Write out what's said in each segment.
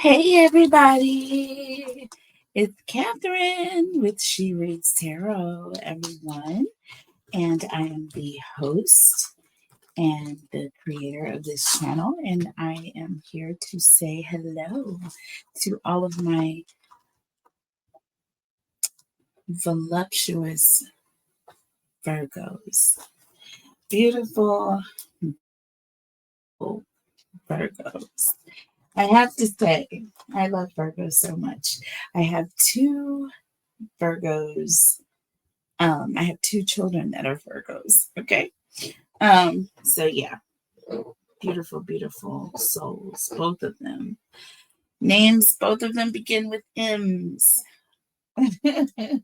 Hey everybody, it's Catherine with She Reads Tarot, everyone, and I am the host and the creator of this channel, and I am here to say hello to all of my voluptuous Virgos, beautiful Virgos. I have to say, I love Virgos so much. I have two Virgos. I have two children that are Virgos. Okay. So yeah, beautiful, beautiful souls, both of them. Names, both of them begin with M's. And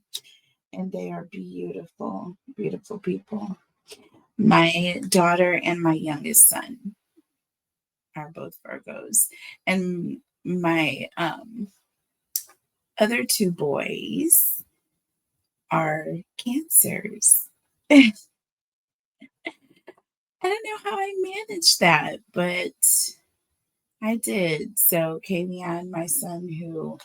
they are beautiful, beautiful people. My daughter and my youngest son are both Virgos. And my other two boys are Cancers. I don't know how I managed that, but I did. So, Kavion, my son, who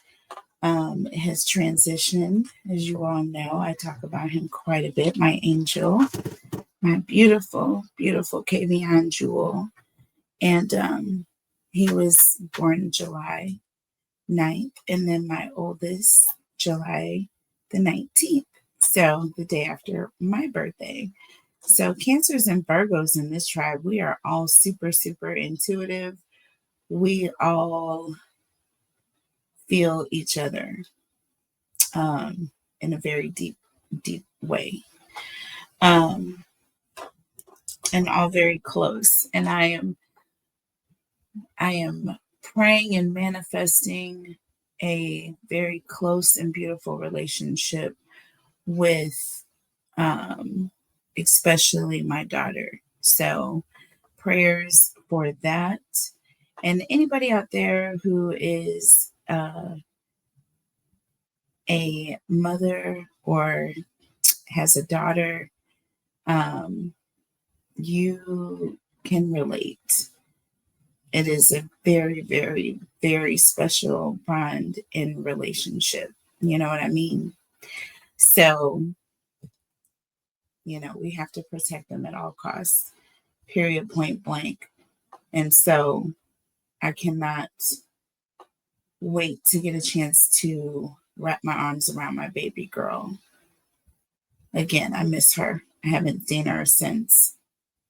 has transitioned, as you all know, I talk about him quite a bit. My angel, my beautiful, beautiful Kavion Jewel. And he was born July 9th, and then my oldest, July the 19th. So, the day after my birthday. So, Cancers and Virgos in this tribe, we are all super, super intuitive. We all feel each other in a very deep, deep way, um, and all very close. And I am praying and manifesting a very close and beautiful relationship with, especially my daughter. So prayers for that. And anybody out there who is a mother or has a daughter, you can relate. It is a very, very, very special bond in relationship. You know what I mean? So, we have to protect them at all costs, period, point blank. And so I cannot wait to get a chance to wrap my arms around my baby girl. Again, I miss her. I haven't seen her since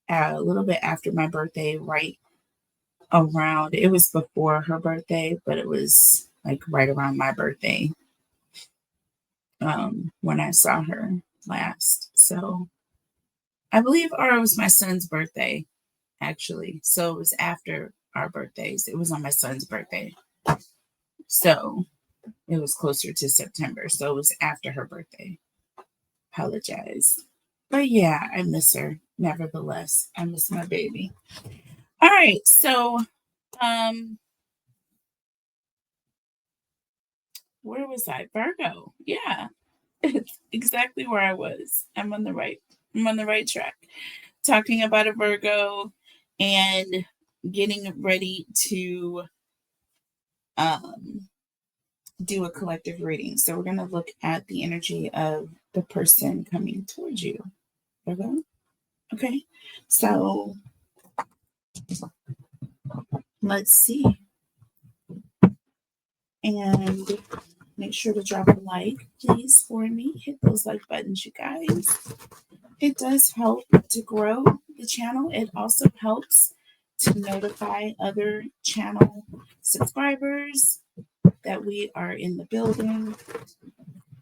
a little bit after my birthday, right around, it was before her birthday, but it was like right around my birthday when I saw her last. So I believe, or it was my son's birthday, actually. So it was after our birthdays. It was on my son's birthday. So it was closer to September. So it was after her birthday. Apologize. But yeah, I miss her. Nevertheless, I miss my baby. All right. So, where was I? Virgo. Yeah. It's exactly where I was. I'm on the right track. Talking about a Virgo and getting ready to um, do a collective reading. So we're going to look at the energy of the person coming towards you. Virgo? Okay. So let's see. And make sure to drop a like, please, for me. Hit those like buttons, you guys. It does help to grow the channel. It also helps to notify other channel subscribers that we are in the building,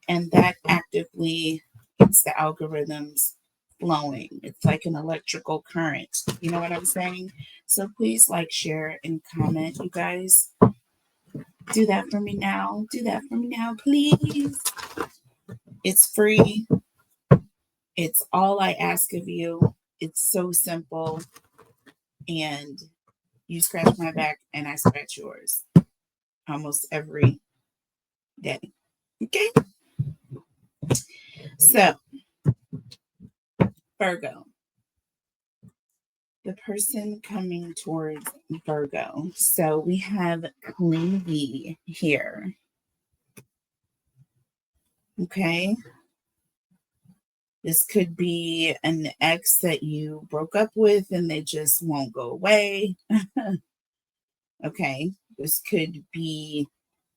and that actively gets the algorithms flowing. It's like an electrical current. You know what I'm saying? So please like, share, and comment, you guys. Do that for me now. Do that for me now, please. It's free. It's all I ask of you. It's so simple. And you scratch my back and I scratch yours almost every day. Okay? So, Virgo, The person coming towards Virgo. So we have clingy here. Okay. This could be an ex that you broke up with and they just won't go away. Okay. This could be,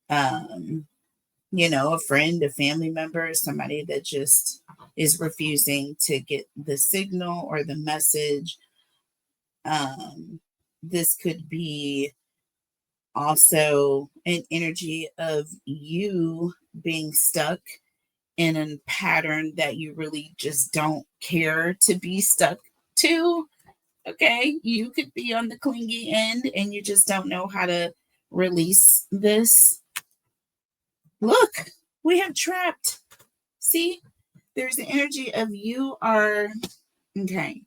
a friend, a family member, somebody that just is refusing to get the signal or the message. This could be also an energy of you being stuck in a pattern that you really just don't care to be stuck to. Okay. You could be on the clingy end and you just don't know how to release this. Look, we have trapped. See, there's the energy of you are okay.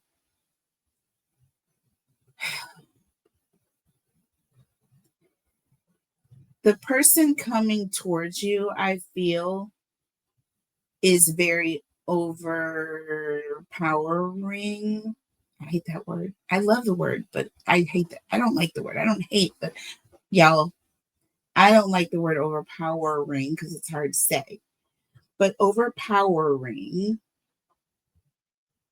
The person coming towards you, I feel, is very overpowering. I hate that word. I love the word, but I hate that. I don't like the word. I don't hate, but y'all, I don't like the word overpowering because it's hard to say. But overpowering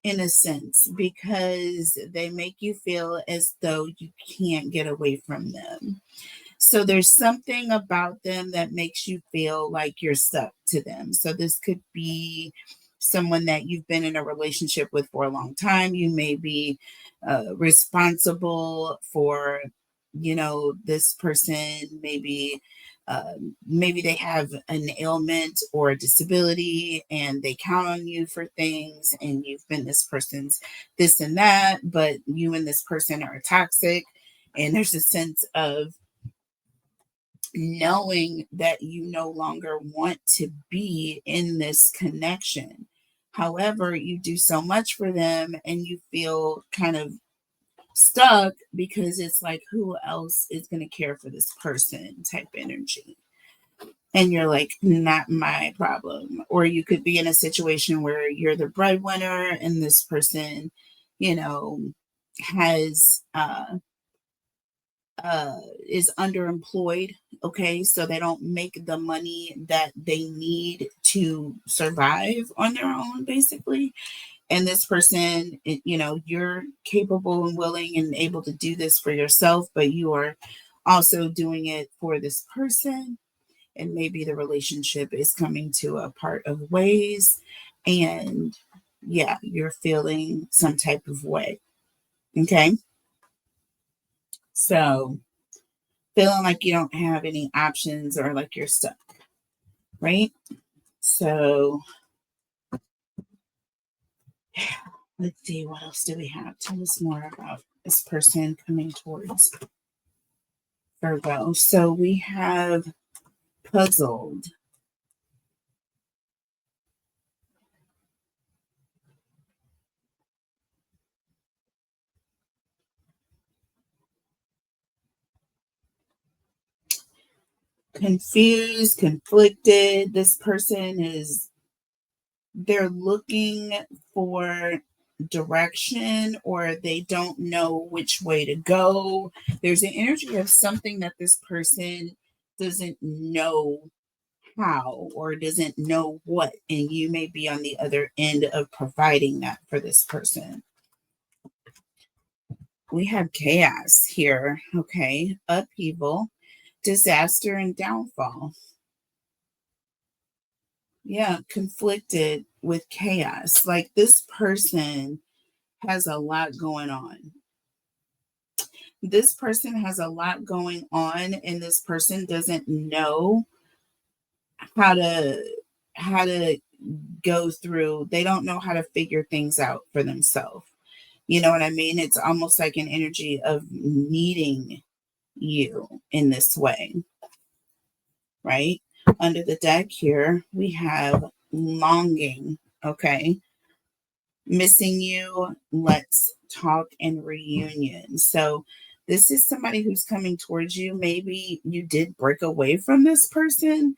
in a sense because they make you feel as though you can't get away from them. So there's something about them that makes you feel like you're stuck to them. So this could be someone that you've been in a relationship with for a long time. You may be responsible for, this person. Maybe they have an ailment or a disability and they count on you for things, and you've been this person's this and that, but you and this person are toxic. And there's a sense of knowing that you no longer want to be in this connection. However, you do so much for them and you feel kind of stuck because it's like, who else is going to care for this person type energy. And you're like, not my problem. Or you could be in a situation where you're the breadwinner and this person, has is underemployed. Okay, so they don't make the money that they need to survive on their own, basically. And this person, you're capable and willing and able to do this for yourself, but you are also doing it for this person. And maybe the relationship is coming to a part of ways, and yeah, you're feeling some type of way. Okay, so feeling like you don't have any options or like you're stuck, right? So let's see, what else do we have? Tell us more about this person coming towards Virgo. So we have puzzled, confused, conflicted. This person they're looking for direction, or they don't know which way to go. There's an energy of something that this person doesn't know how or doesn't know what, and you may be on the other end of providing that for this person. We have chaos here. Okay, upheaval, disaster, and downfall. Yeah, conflicted with chaos. Like this person has a lot going on. This person has a lot going on, and this person doesn't know how to how to go through. They don't know how to figure things out for themselves. You know what I mean? It's almost like an energy of needing you in this way, right? Under the deck here, we have longing. Okay, missing you, let's talk, and reunion. So this is somebody who's coming towards you. Maybe you did break away from this person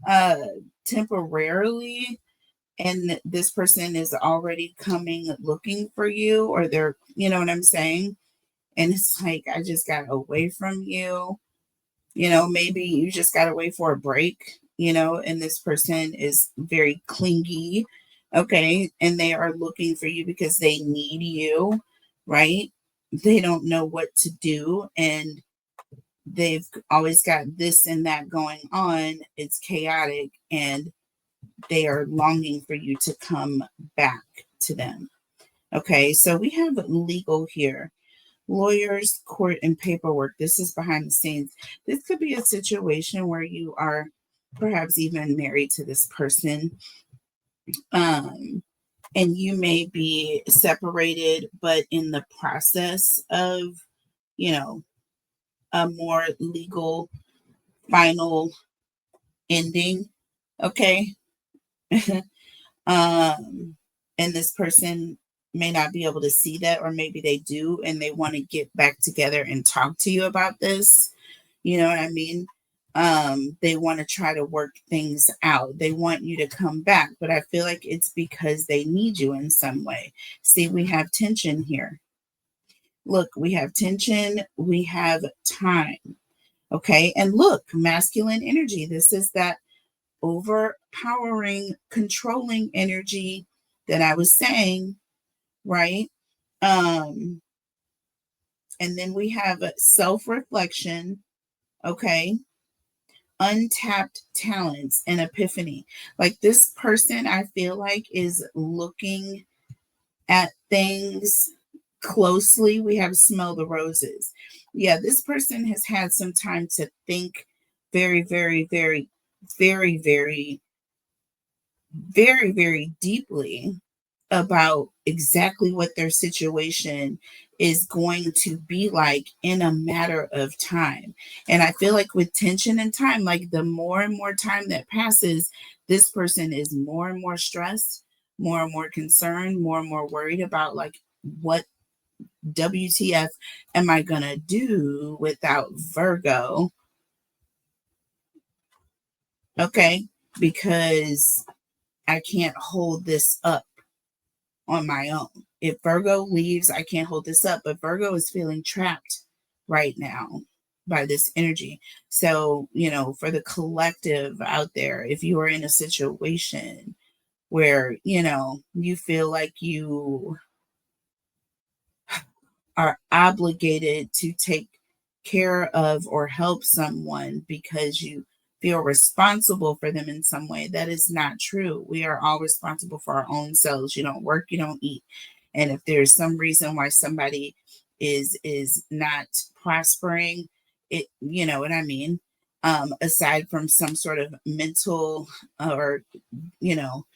uh temporarily, and this person is already coming looking for you, or they're, you know what I'm saying, And it's like, I just got away from you. You know, maybe you just got away for a break, you know, and this person is very clingy. Okay. And they are looking for you because they need you, right? They don't know what to do. And they've always got this and that going on. It's chaotic. And they are longing for you to come back to them. Okay. So we have legal here. Lawyers, court, and paperwork. This is behind the scenes. This could be a situation where you are perhaps even married to this person. And you may be separated, but in the process of, you know, a more legal final ending. Okay. um, and this person may not be able to see that, or maybe they do, and they want to get back together and talk to you about this. You know what I mean? They want to try to work things out. They want you to come back, but I feel like it's because they need you in some way. See, we have tension here. Look, we have tension, we have time. Okay. And look, masculine energy. This is that overpowering, controlling energy that I was saying, right? And then we have self-reflection, okay? Untapped talents and epiphany. Like this person, I feel like is looking at things closely. We have smell the roses. Yeah, this person has had some time to think very, very, very, very, very, very, very deeply about exactly what their situation is going to be like in a matter of time. And I feel like with tension and time, like the more and more time that passes, this person is more and more stressed, more and more concerned, more and more worried about like what WTF am I going to do without Virgo? Okay. Because I can't hold this up on my own. If Virgo leaves, I can't hold this up. But Virgo is feeling trapped right now by this energy. So, you know, for the collective out there, if you are in a situation where, you know, you feel like you are obligated to take care of or help someone because you feel responsible for them in some way, that is not true. We are all responsible for our own selves. You don't work, you don't eat. And if there's some reason why somebody is not prospering, it, you know what I mean, aside from some sort of mental or, you know,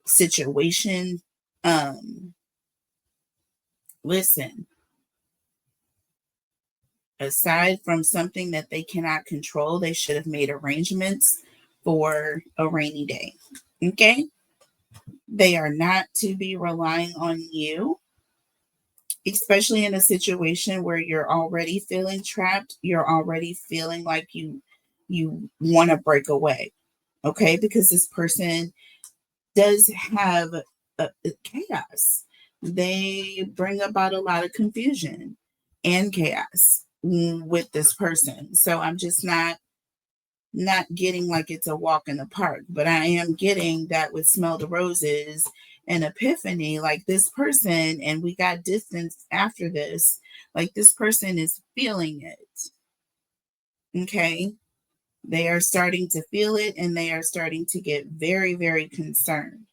situation, um listen, aside from something that they cannot control, they should have made arrangements for a rainy day. Okay? They are not to be relying on you, especially in a situation where you're already feeling trapped, you're already feeling like you want to break away. Okay? Because this person does have a chaos. They bring about a lot of confusion and chaos with this person. So I'm just not getting like it's a walk in the park, but I am getting that with smell the roses and epiphany, like this person, and we got distance after this, like this person is feeling it. Okay. They are starting to feel it, and they are starting to get very, very concerned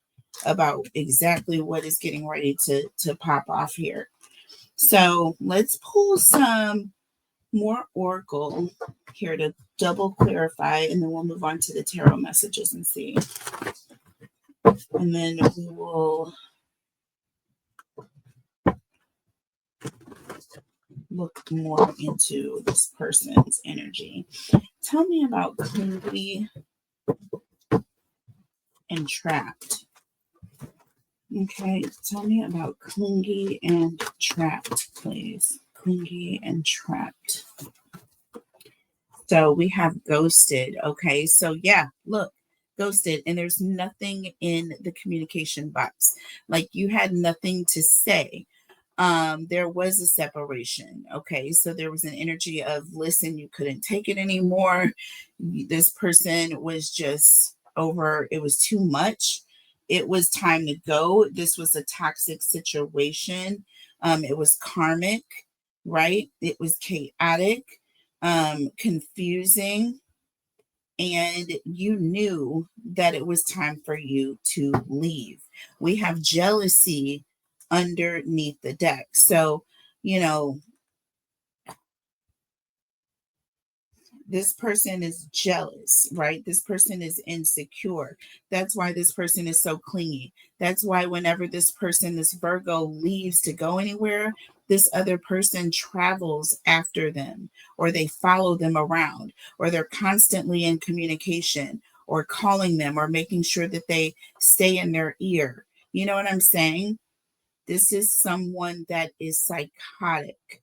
about exactly what is getting ready to pop off here. So let's pull some more oracle here to double clarify, and then we'll move on to the tarot messages and see. And then we will look more into this person's energy. Tell me about clingy and trapped. Okay, tell me about clingy and trapped, please. Clingy and trapped. So we have ghosted. Okay, so yeah, look, ghosted, and there's nothing in the communication box. Like you had nothing to say. there was a separation. Okay, so there was an energy of, listen, you couldn't take it anymore. This person was just over, it was too much. It was time to go. This was a toxic situation. It was karmic, right? It was chaotic, confusing, and you knew that it was time for you to leave. We have jealousy underneath the deck. So, you know, this person is jealous, right? This person is insecure. That's why this person is so clingy. That's why whenever this person, this Virgo, leaves to go anywhere, this other person travels after them, or they follow them around, or they're constantly in communication, or calling them, or making sure that they stay in their ear. You know what I'm saying? This is someone that is psychotic.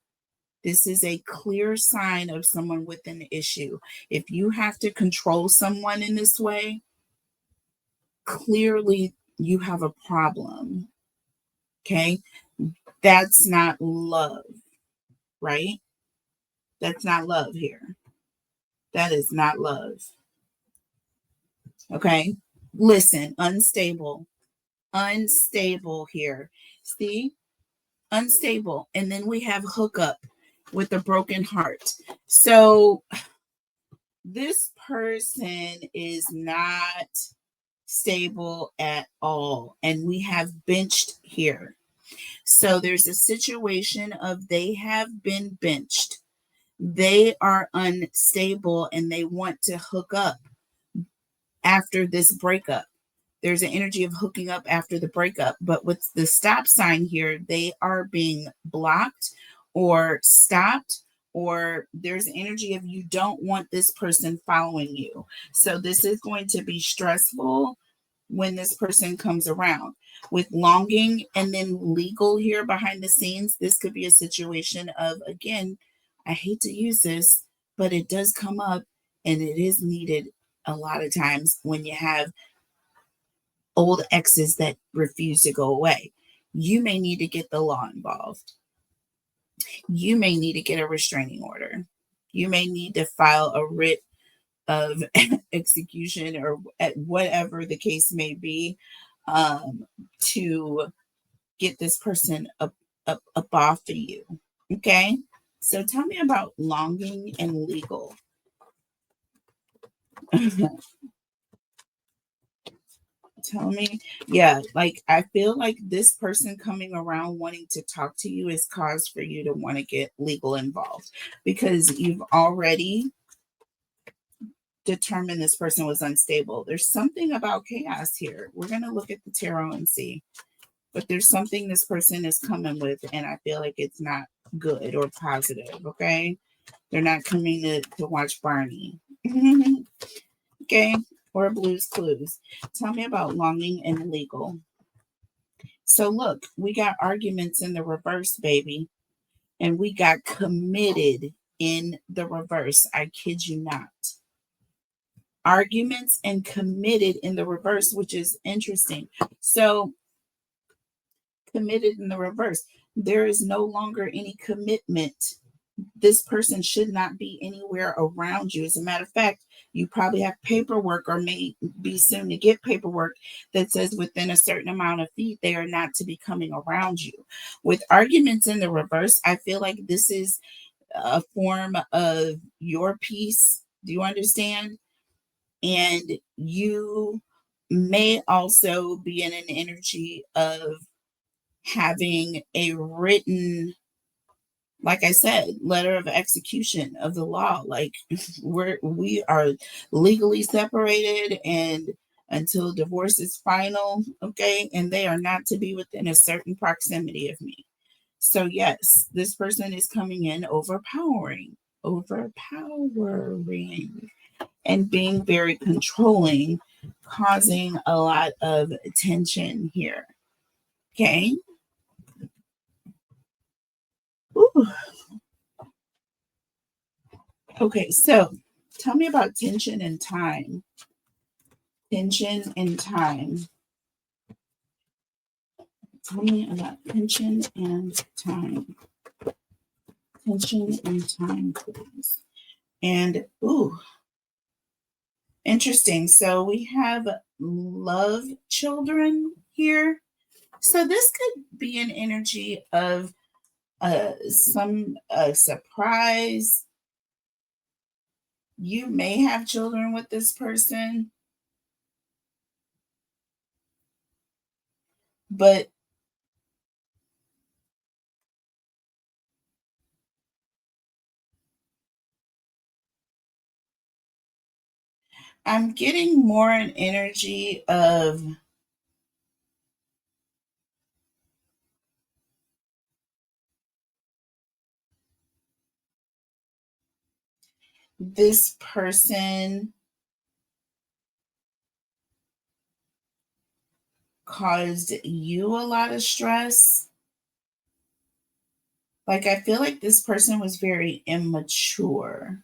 This is a clear sign of someone with an issue. If you have to control someone in this way, clearly you have a problem. Okay? That's not love, right? That's not love here. That is not love. Okay? Listen, unstable. Unstable here. See? Unstable. And then we have hookup with a broken heart. So this person is not stable at all. And we have benched here. So there's a situation of they have been benched. They are unstable and they want to hook up after this breakup. There's an energy of hooking up after the breakup. But with the stop sign here, they are being blocked or stopped, or there's energy of you don't want this person following you. So this is going to be stressful when this person comes around. With longing and then legal here behind the scenes, this could be a situation of, again, I hate to use this, but it does come up and it is needed a lot of times when you have old exes that refuse to go away. You may need to get the law involved. You may need to get a restraining order. You may need to file a writ of execution or at whatever the case may be, to get this person up off of you. Okay. So tell me about longing and legal. Tell me. Yeah, like I feel like this person coming around wanting to talk to you is cause for you to want to get legal involved, because you've already determined this person was unstable. There's something about chaos here. We're going to look at the tarot and see. But there's something this person is coming with, and I feel like it's not good or positive. Okay. They're not coming to watch Barney. Okay. Or Blue's Clues. Tell me about longing and legal. So look, we got arguments in the reverse, baby. And we got committed in the reverse. I kid you not. Arguments and committed in the reverse, which is interesting. So committed in the reverse. There is no longer any commitment. This person should not be anywhere around you. As a matter of fact, you probably have paperwork or may be soon to get paperwork that says within a certain amount of feet, they are not to be coming around you. With arguments in the reverse, I feel like this is a form of your peace. Do you understand? And you may also be in an energy of having a written, like I said, letter of execution of the law. Like we are legally separated and until divorce is final, okay, and they are not to be within a certain proximity of me. So yes, this person is coming in overpowering, and being very controlling, causing a lot of tension here. Okay. Ooh. Okay, so tell me about tension and time. Tension and time. Tell me about tension and time. Tension and time, please. And, ooh, interesting. So we have love children here. So this could be an energy of some surprise. You may have children with this person, but I'm getting more an energy of this person caused you a lot of stress. Like, I feel like this person was very immature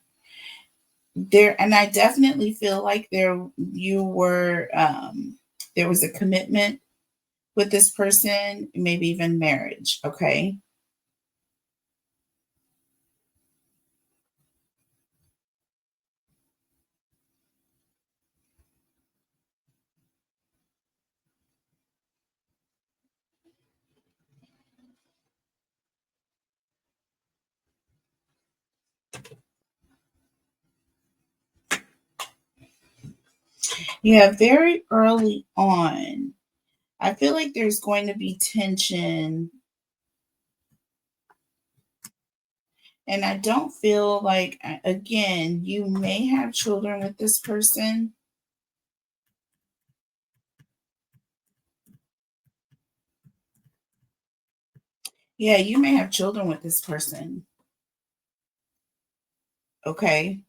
there, and I definitely feel like there was a commitment with this person, maybe even marriage. Okay. Yeah, very early on, I feel like there's going to be tension, and I don't feel like, again, you may have children with this person. Yeah, you may have children with this person. Okay.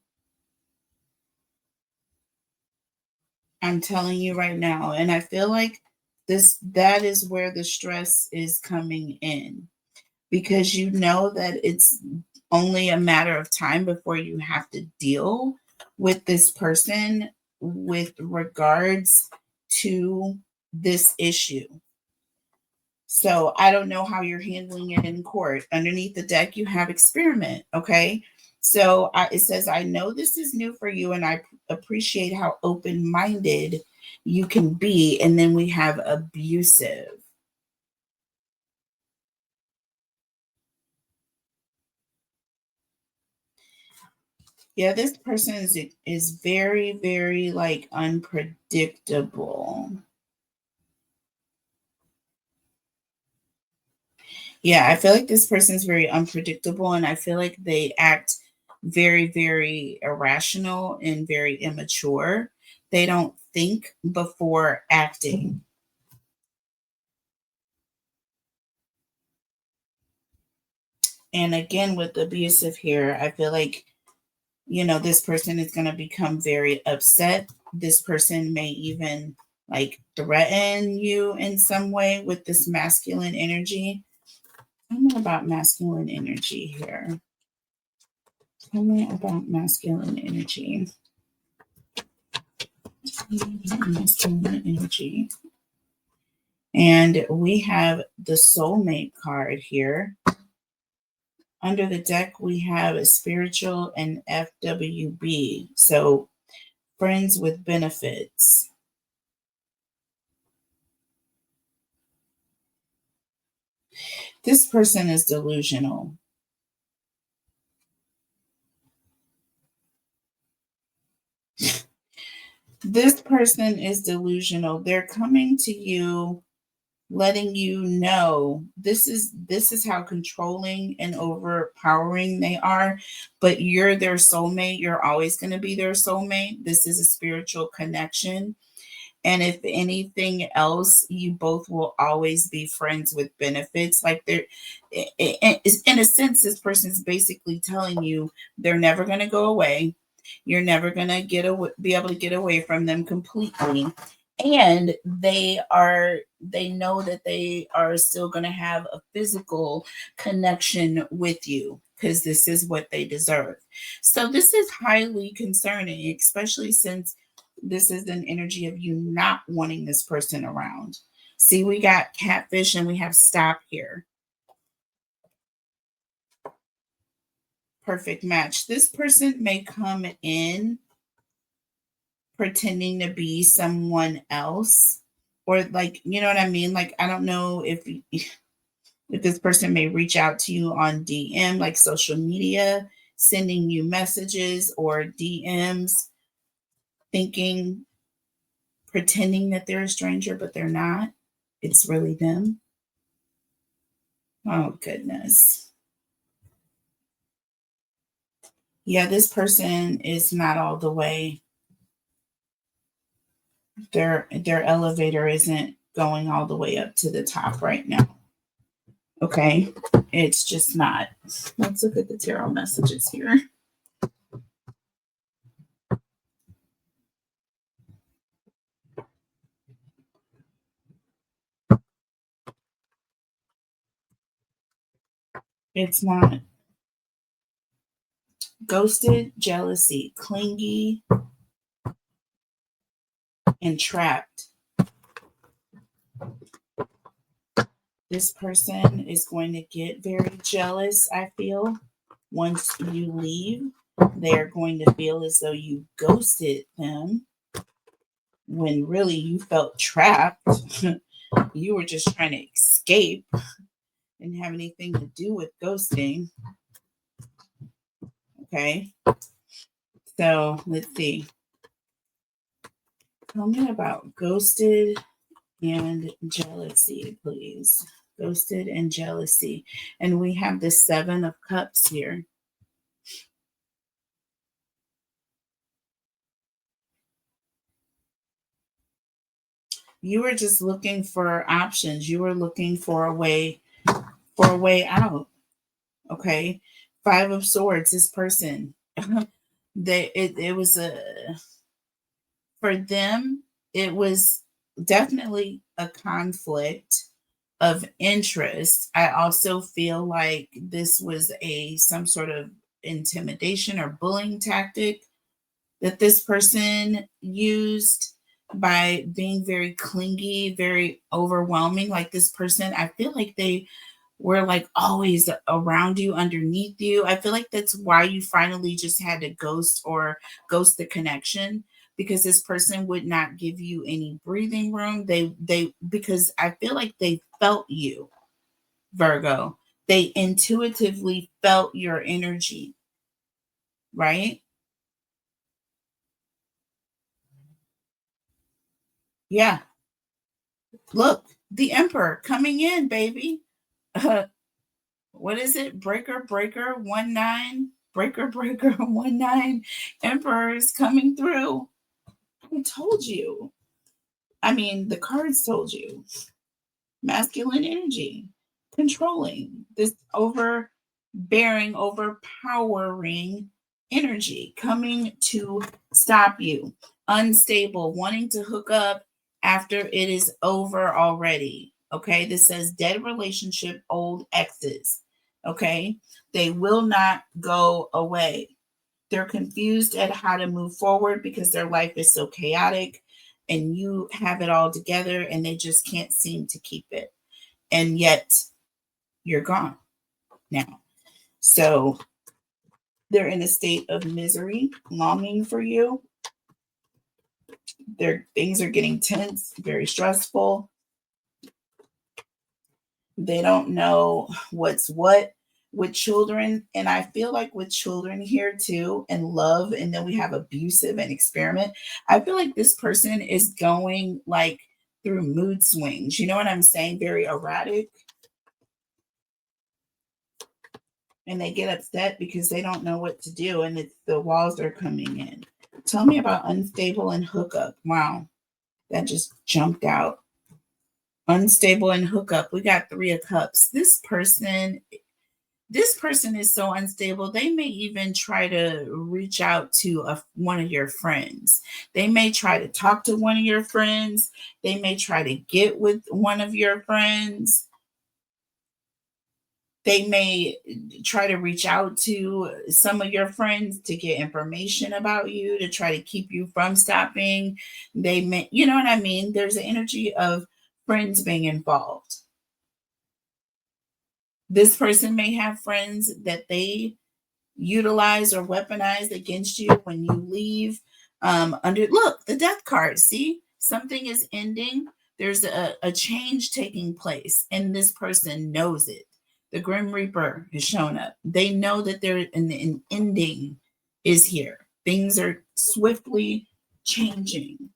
I'm telling you right now. And I feel like that is where the stress is coming in, because you know that it's only a matter of time before you have to deal with this person with regards to this issue. So I don't know how you're handling it in court. Underneath the deck, you have experiment. Okay. So it says, I know this is new for you, and I appreciate how open minded you can be. And then we have abusive. Yeah, this person is very, very like unpredictable. Yeah, I feel like this person is very unpredictable, and I feel like they act very, very irrational and very immature. They don't think before acting. And again, with abusive here, I feel like, this person is going to become very upset. This person may even like threaten you in some way with this masculine energy. Tell me about masculine energy here. Tell me about masculine energy. Masculine energy. And we have the soulmate card here. Under the deck, we have a spiritual and FWB. So, friends with benefits. This person is delusional. This person is delusional. They're coming to you, letting you know this is how controlling and overpowering they are, but you're their soulmate. You're always going to be their soulmate. This is a spiritual connection. And if anything else, you both will always be friends with benefits. Like in a sense, this person's basically telling you they're never going to go away. You're never going to be able to get away from them completely. And they know that they are still going to have a physical connection with you, because this is what they deserve. So this is highly concerning, especially since this is an energy of you not wanting this person around. See, we got catfish and we have stop here. Perfect match. This person may come in pretending to be someone else, or like, you know what I mean? Like, I don't know if this person may reach out to you on DM, like social media, sending you messages or DMs, thinking, pretending that they're a stranger, but they're not. It's really them. Oh, goodness. Yeah, this person is not all the way. Their elevator isn't going all the way up to the top right now. Okay, it's just not. Let's look at the tarot messages here. It's not. Ghosted, jealousy, clingy, and trapped. This person is going to get very jealous, I feel. Once you leave, they're going to feel as though you ghosted them when really you felt trapped. You were just trying to escape. Didn't have anything to do with ghosting. Okay. So let's see. Tell me about ghosted and jealousy, please. Ghosted and jealousy. And we have the 7 of Cups here. You were just looking for options. You were looking for a way out. Okay. 5 of Swords, this person. It was for them, it was definitely a conflict of interest. I also feel like this was some sort of intimidation or bullying tactic that this person used by being very clingy, very overwhelming. Like this person, I feel like they were like always around you, underneath you. I feel like that's why you finally just had to ghost the connection, because this person would not give you any breathing room. They because I feel like they felt you, Virgo. They intuitively felt your energy, right? Yeah. Look, the Emperor coming in, baby. What is it? Breaker 19. Breaker 19. Emperor's coming through. I told you. I mean, the cards told you. Masculine energy, controlling, this overbearing, overpowering energy coming to stop you. Unstable, wanting to hook up after it is over already. Okay, this says dead relationship, old exes. Okay, they will not go away. They're confused at how to move forward because their life is so chaotic and you have it all together and they just can't seem to keep it. And yet you're gone now. So they're in a state of misery, longing for you. Their things are getting tense, very stressful. They don't know what's what with children. And I feel like with children here too, and love, and then we have abusive and experiment. I feel like this person is going like through mood swings. You know what I'm saying? Very erratic. And they get upset because they don't know what to do. And it's the walls are coming in. Tell me about unstable and hookup. Wow. That just jumped out. Unstable and hookup. We got 3 of Cups. This person is so unstable. They may even try to reach out to one of your friends. They may try to talk to one of your friends. They may try to get with one of your friends. They may try to reach out to some of your friends to get information about you, to try to keep you from stopping. They may, you know what I mean? There's an energy of friends being involved. This person may have friends that they utilize or weaponize against you when you leave. Look, the death card. See, something is ending. There's a change taking place, and this person knows it. The Grim Reaper has shown up. They know that an ending is here. Things are swiftly changing,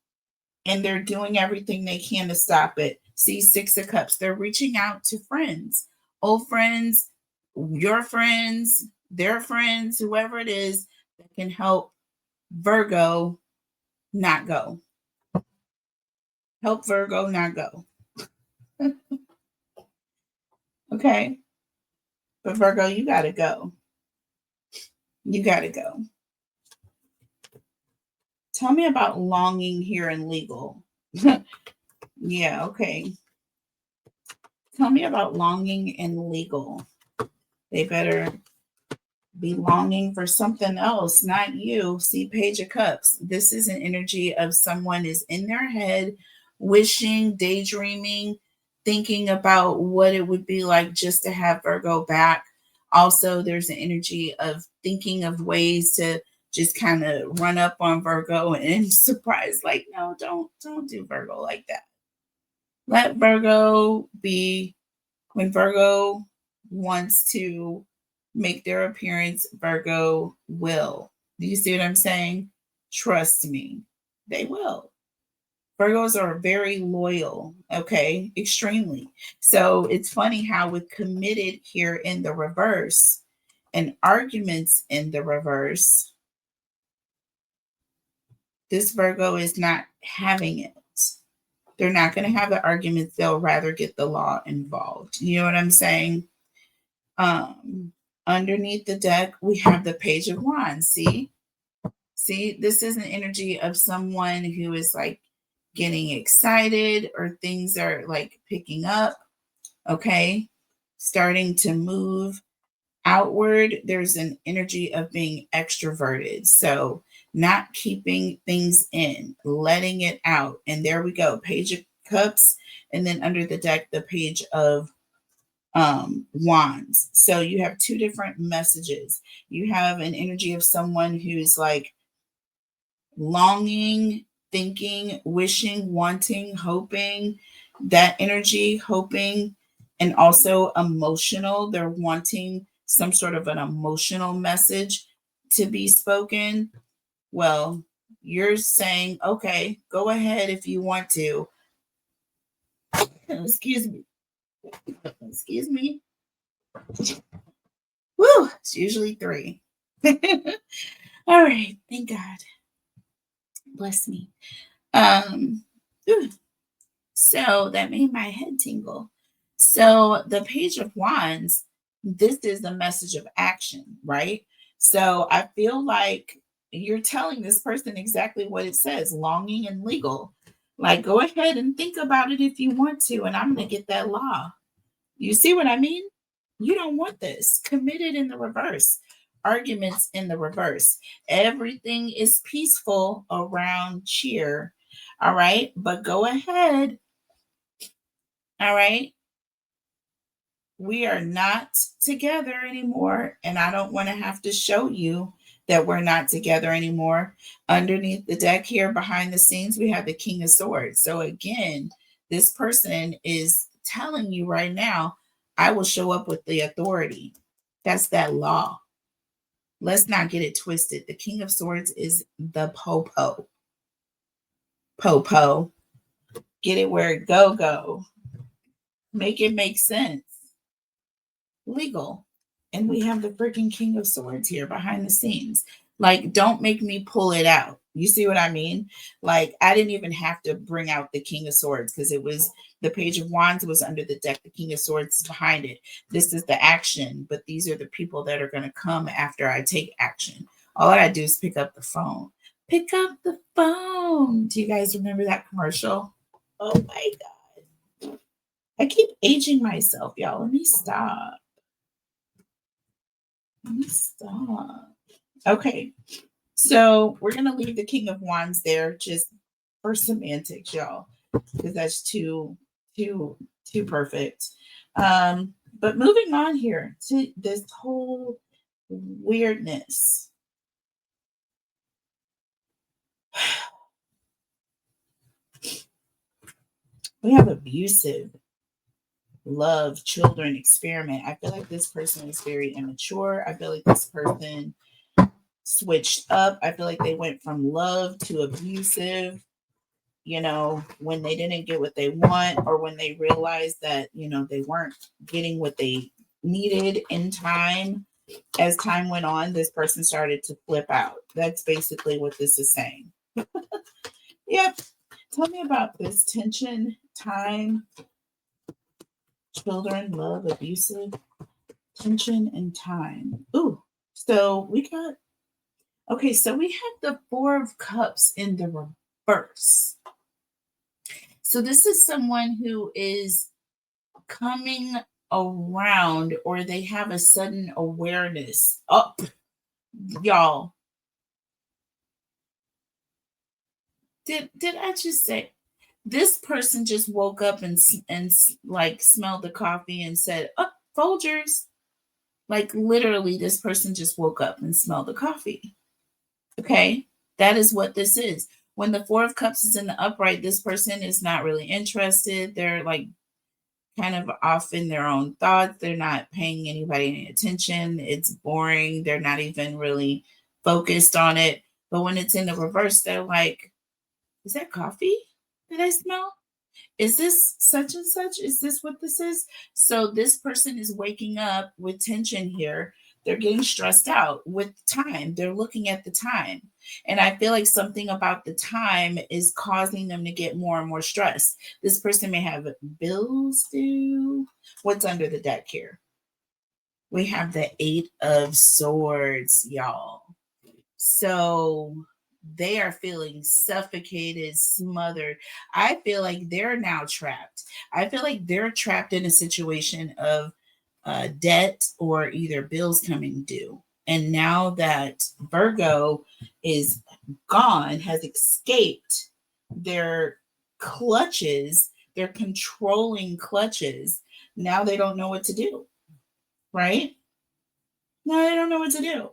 and they're doing everything they can to stop it. See, Six of Cups. They're reaching out to friends, old friends, your friends, their friends, whoever it is that can help Virgo not go. Help Virgo not go. Okay. But Virgo, you got to go. You got to go. Tell me about longing here in legal. Yeah, okay. Tell me about longing in legal. They better be longing for something else, not you. See, Page of Cups. This is an energy of someone is in their head, wishing, daydreaming, thinking about what it would be like just to have Virgo back. Also, there's an energy of thinking of ways to just kind of run up on Virgo and surprise, like, no, don't do Virgo like that. Let Virgo be. When Virgo wants to make their appearance, Virgo will. Do you see what I'm saying? Trust me, they will. Virgos are very loyal, okay? Extremely. So it's funny how with committed here in the reverse and arguments in the reverse, this Virgo is not having it. They're not going to have the arguments. They'll rather get the law involved. You know what I'm saying? Underneath the deck, we have the Page of Wands. See, this is an energy of someone who is like getting excited or things are like picking up. Okay. Starting to move outward. There's an energy of being extroverted. So not keeping things in, letting it out. And there we go. Page of Cups. And then under the deck, the Page of Wands. So you have two different messages. You have an energy of someone who's like longing, thinking, wishing, wanting, hoping, that energy, hoping, and also emotional. They're wanting some sort of an emotional message to be spoken. Well, you're saying, okay, go ahead if you want to. Excuse me. Excuse me. Woo, it's usually 3. All right, thank God. Bless me. So that made my head tingle. So the Page of Wands, this is a message of action, right? So I feel like you're telling this person exactly what it says, longing and legal. Like, go ahead and think about it if you want to, and I'm going to get that law. You see what I mean? You don't want this. Committed in the reverse. Arguments in the reverse. Everything is peaceful around cheer. All right. But go ahead. All right. We are not together anymore. And I don't want to have to show you that we're not together anymore. Underneath the deck here, behind the scenes, we have the King of Swords. So again, this person is telling you right now, I will show up with the authority. That's that law. Let's not get it twisted. The King of Swords is the popo. Popo. Get it where it go. Make it make sense. Legal. And we have the freaking King of Swords here behind the scenes. Like, don't make me pull it out. You see what I mean? Like, I didn't even have to bring out the King of Swords because it was the Page of Wands was under the deck. The King of Swords is behind it. This is the action, but these are the people that are going to come after I take action. All I got to do is pick up the phone. Pick up the phone. Do you guys remember that commercial? Oh my God. I keep aging myself, y'all. Let me stop. Let me stop. Okay. So we're going to leave the King of Wands there just for semantics, y'all, because that's too too perfect. But moving on here to this whole weirdness. We have abusive love, children, experiment. I feel like this person is very immature. I feel like this person switched up. I feel like they went from love to abusive, when they didn't get what they want, or when they realized that, they weren't getting what they needed in time. As time went on, this person started to flip out. That's basically what this is saying. Yep. Tell me about this tension, time, children, love, abusive, tension, and time. Ooh, so we got, okay, so we have the Four of Cups in the reverse. So this is someone who is coming around, or they have a sudden awareness. Oh, y'all. Did I just say this person just woke up and like smelled the coffee and said, "Oh, Folgers." Like literally this person just woke up and smelled the coffee. Okay? That is what this is. When the Four of Cups is in the upright, this person is not really interested. They're like kind of off in their own thoughts. They're not paying anybody any attention. It's boring. They're not even really focused on it. But when it's in the reverse, they're like, is that coffee that I smell? Is this such and such? Is this what this is? So this person is waking up with tension here. They're getting stressed out with time. They're looking at the time. And I feel like something about the time is causing them to get more and more stressed. This person may have bills due. What's under the deck here? We have the Eight of Swords, y'all. So they are feeling suffocated, smothered. I feel like they're now trapped. I feel like they're trapped in a situation of debt or either bills coming due. And now that Virgo is gone, has escaped their clutches, their controlling clutches, now they don't know what to do, right? Now they don't know what to do.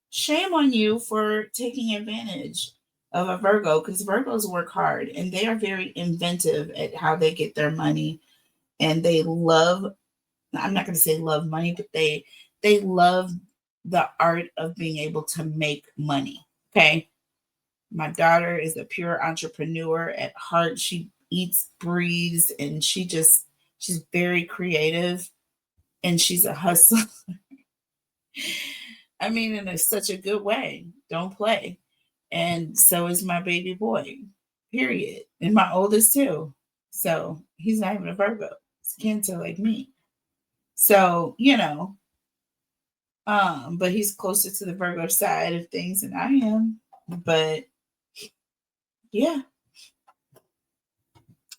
Shame on you for taking advantage of a Virgo, because Virgos work hard and they are very inventive at how they get their money. And they love, I'm not going to say love money, but they love the art of being able to make money. Okay. My daughter is a pure entrepreneur at heart. She eats, breathes, and she's very creative, and she's a hustler. I mean, in such a good way. Don't play. And so is my baby boy, period. And my oldest too. So he's not even a Virgo. He's Cancer like me. So, but he's closer to the Virgo side of things than I am. But yeah.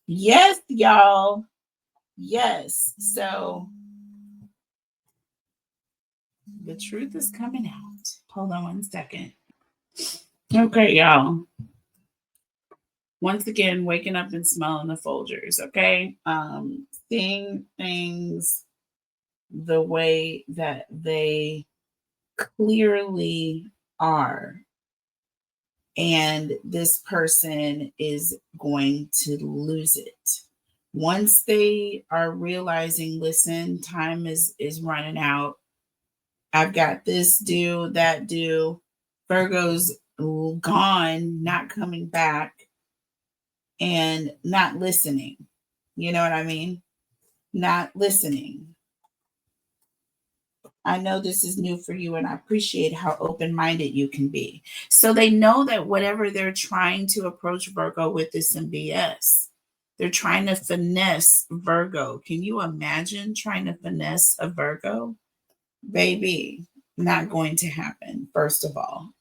Yes, y'all. Yes. So the truth is coming out. Hold on one second. Okay, y'all. Once again, waking up and smelling the Folgers, okay? Seeing things the way that they clearly are. And this person is going to lose it. Once they are realizing, listen, time is running out. I've got this due, that due. Virgo's gone, not coming back, and not listening. You know what I mean? Not listening. I know this is new for you, and I appreciate how open-minded you can be. So they know that whatever they're trying to approach Virgo with is some BS. They're trying to finesse Virgo. Can you imagine trying to finesse a Virgo? Baby, not going to happen, first of all.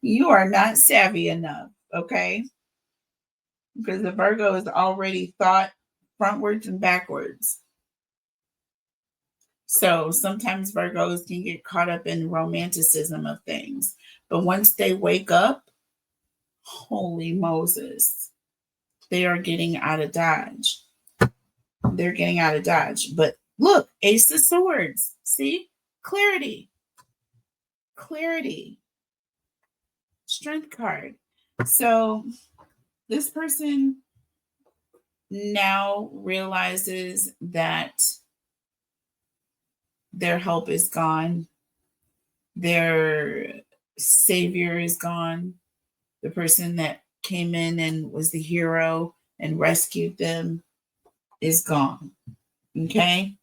You are not savvy enough, okay? Because the Virgo is already thought frontwards and backwards. So sometimes Virgos can get caught up in romanticism of things. But once they wake up, holy Moses. They are getting out of Dodge. They're getting out of Dodge. But look, Ace of Swords. See? Clarity. Clarity. Strength card. So this person now realizes that their help is gone. Their savior is gone. The person that came in and was the hero and rescued them is gone. Okay?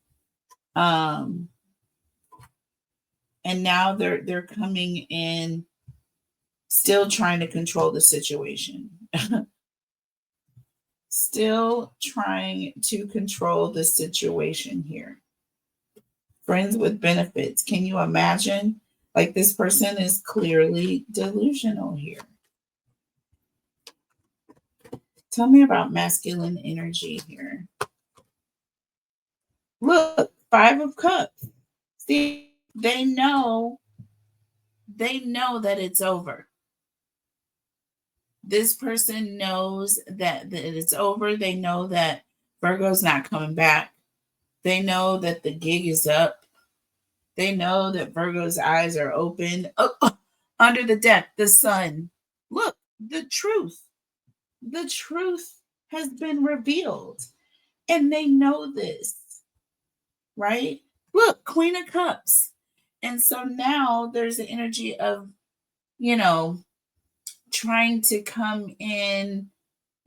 And now they're coming in still trying to control the situation. Still trying to control the situation here. Friends with benefits. Can you imagine? Like, this person is clearly delusional here. Tell me about masculine energy here. Look, 5 of Cups. See, they know that it's over. This person knows that it's over. They know that Virgo's not coming back. They know that the gig is up. They know that Virgo's eyes are open. Oh, under the deck, the sun. Look, the truth. The truth has been revealed. And they know this, right? Look, Queen of Cups. And so now there's the energy of, trying to come in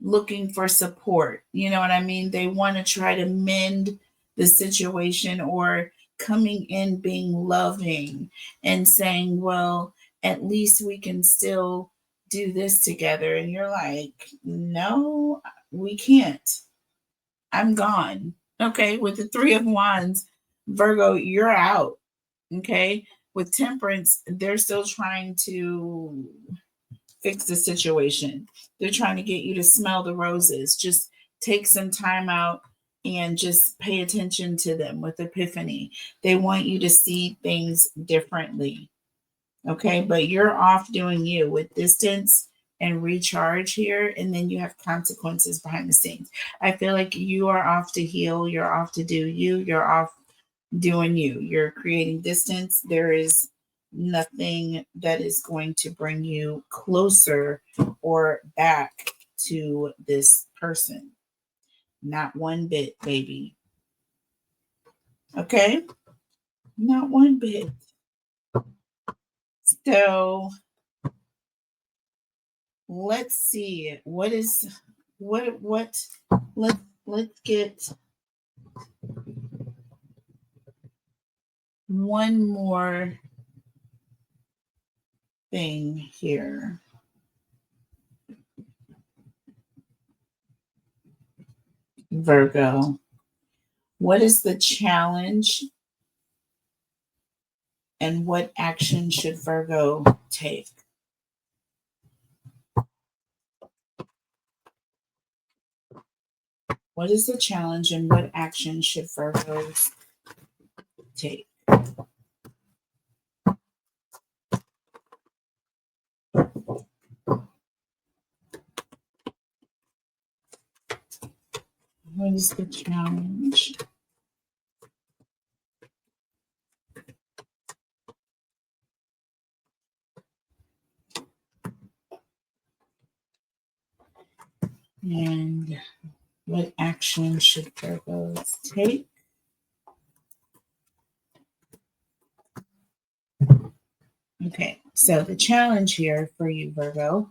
looking for support. You know what I mean? They want to try to mend the situation, or coming in being loving and saying, well, at least we can still do this together. And you're like, no, we can't. I'm gone. Okay. With the 3 of Wands, Virgo, you're out. Okay. With Temperance, they're still trying to fix the situation. They're trying to get you to smell the roses. Just take some time out and just pay attention to them. With Epiphany, they want you to see things differently. Okay, but you're off doing you with distance and recharge here, and then you have consequences behind the scenes. I feel like you are off to heal, you're off to do you, you're off doing you. You're creating distance. There is nothing that is going to bring you closer or back to this person. Not one bit, baby. Okay? Not one bit. So let's see. Let's get one more thing here. Virgo. What is the challenge, and what action should Virgo take? What is the challenge, and what action should Virgos take? What is the challenge? And what action should Virgos take? Okay, so the challenge here for you, Virgo: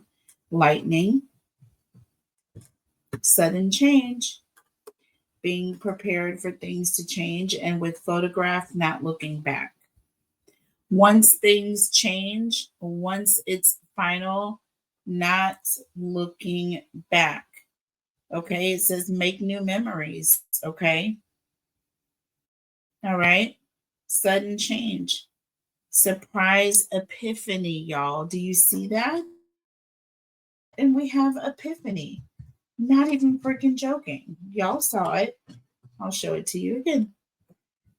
lightning, sudden change, being prepared for things to change, and with photograph, not looking back. Once things change, once it's final, not looking back. Okay, it says make new memories. Okay, all right. Sudden change, surprise epiphany, y'all. Do you see that? And we have epiphany. Not even freaking joking. Y'all saw it. I'll show it to you again.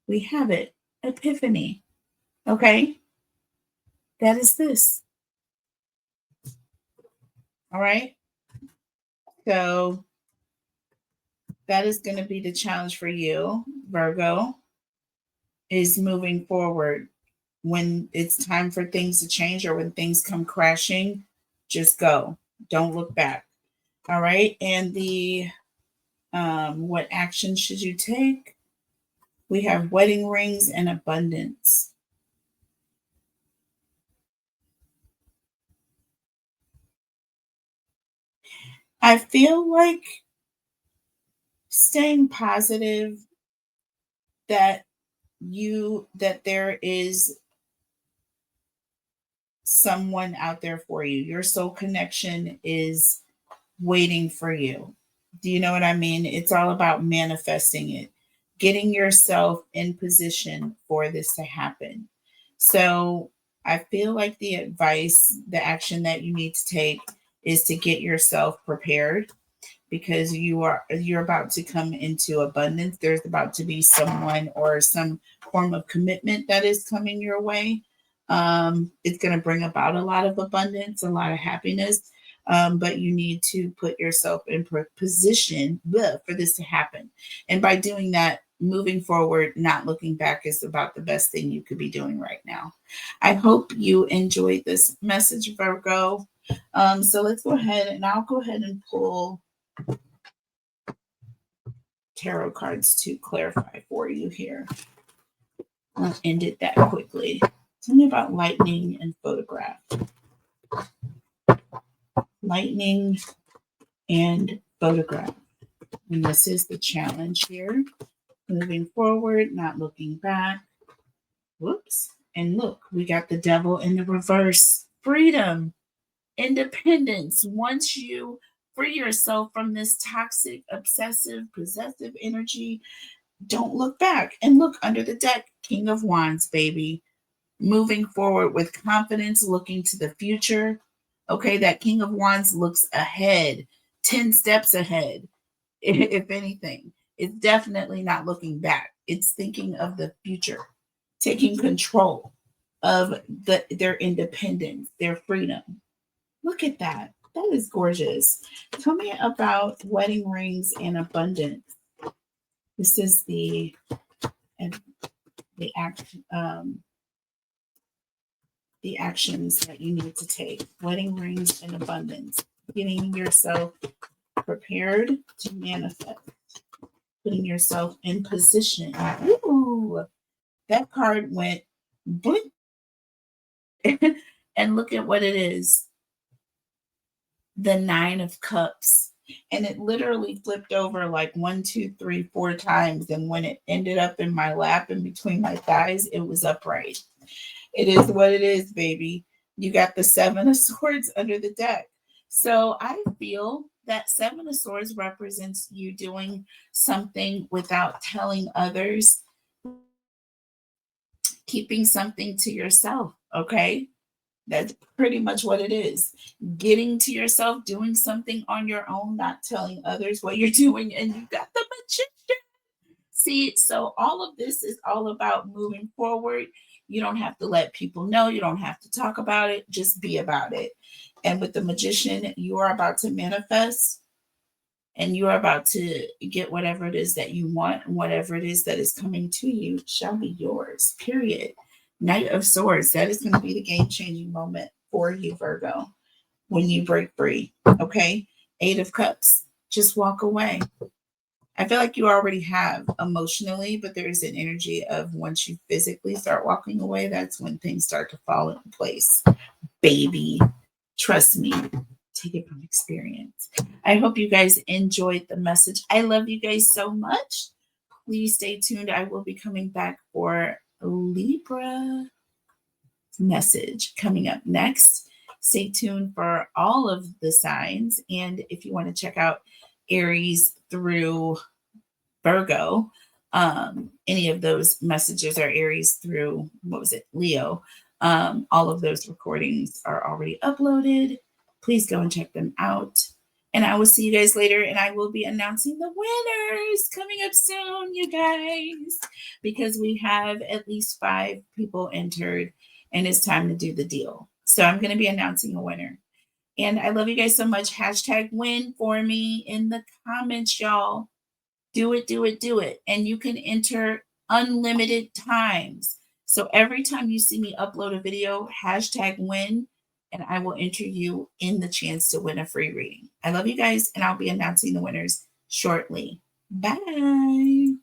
We have it. Epiphany. Okay, that is this. All right. So That is going to be the challenge for you, Virgo, is moving forward. When it's time for things to change or when things come crashing, just go. Don't look back. All right. And the what action should you take? We have wedding rings and abundance. I feel like staying positive, that that there is someone out there for you. Your soul connection is waiting for you. Do you know what I mean? It's all about manifesting it, getting yourself in position for this to happen. So I feel like the advice, the action that you need to take is to get yourself prepared, because you're about to come into abundance. There's about to be someone or some form of commitment that is coming your way. It's going to bring about a lot of abundance, a lot of happiness, but you need to put yourself in position for this to happen. And by doing that, moving forward, not looking back, is about the best thing you could be doing right now. I hope you enjoyed this message, Virgo. So let's go ahead, and I'll go ahead and pull tarot cards to clarify for you here. I'll end it that quickly. Tell me about lightning and photograph. Lightning and photograph. And this is the challenge here. Moving forward, not looking back. Whoops. And look, we got the devil in the reverse. Freedom, independence. Once you free yourself from this toxic, obsessive, possessive energy, don't look back. And look under the deck, King of Wands, baby. Moving forward with confidence, looking to the future. Okay, that King of Wands looks ahead, 10 steps ahead, if anything. It's definitely not looking back. It's thinking of the future, taking control of their independence, their freedom. Look at that. That is gorgeous. Tell me about wedding rings and abundance. This is the the actions that you need to take. Wedding rings and abundance. Getting yourself prepared to manifest. Putting yourself in position. Ooh, that card went blink. And look at what it is. The 9 of Cups. And it literally flipped over like 1, 2, 3, 4 times. And when it ended up in my lap and between my thighs, it was upright. It is what it is, baby. You got the 7 of Swords under the deck. So I feel that 7 of Swords represents you doing something without telling others, keeping something to yourself, okay? That's pretty much what it is. Getting to yourself, doing something on your own, not telling others what you're doing, and you got the Magician. See, so all of this is all about moving forward. You don't have to let people know. You don't have to talk about it. Just be about it. And with the Magician, you are about to manifest, and you are about to get whatever it is that you want, and whatever it is that is coming to you shall be yours, period. Knight of Swords, that is going to be the game-changing moment for you, Virgo, when you break free, okay? 8 of Cups, just walk away. I feel like you already have emotionally, but there's an energy of once you physically start walking away, that's when things start to fall into place. Baby, trust me, take it from experience. I hope you guys enjoyed the message. I love you guys so much. Please stay tuned. I will be coming back for Libra message coming up next. Stay tuned for all of the signs. And if you want to check out Aries through Virgo, any of those messages are Aries through, Leo. All of those recordings are already uploaded. Please go and check them out. And I will see you guys later, and I will be announcing the winners coming up soon, you guys, because we have at least 5 people entered, and it's time to do the deal. So I'm going to be announcing a winner. And I love you guys so much. Hashtag win for me in the comments, y'all. Do it, do it, do it. And you can enter unlimited times. So every time you see me upload a video, hashtag win, and I will enter you in the chance to win a free reading. I love you guys, and I'll be announcing the winners shortly. Bye.